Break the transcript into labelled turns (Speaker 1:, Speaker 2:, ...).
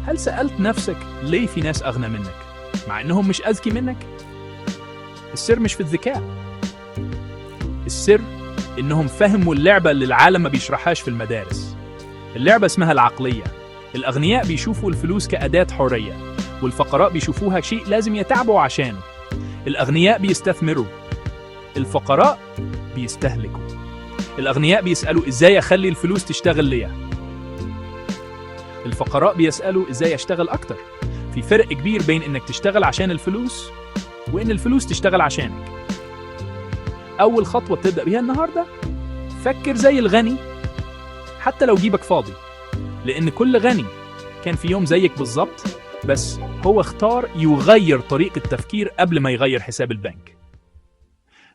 Speaker 1: هل سألت نفسك ليه في ناس أغنى منك مع إنهم مش أذكى منك؟ السر مش في الذكاء، السر إنهم فهموا اللعبة اللي العالم ما بيشرحهاش في المدارس. اللعبة اسمها العقلية. الأغنياء بيشوفوا الفلوس كأداة حرية، والفقراء بيشوفوها شيء لازم يتعبوا عشانه. الأغنياء بيستثمروا، الفقراء بيستهلكوا. الأغنياء بيسألوا إزاي أخلي الفلوس تشتغل ليا، الفقراء بيسألوا إزاي أشتغل أكتر. في فرق كبير بين إنك تشتغل عشان الفلوس وإن الفلوس تشتغل عشانك. أول خطوة تبدأ بيها النهاردة، فكر زي الغني حتى لو جيبك فاضي، لأن كل غني كان في يوم زيك بالظبط، بس هو اختار يغير طريقة التفكير قبل ما يغير حساب البنك.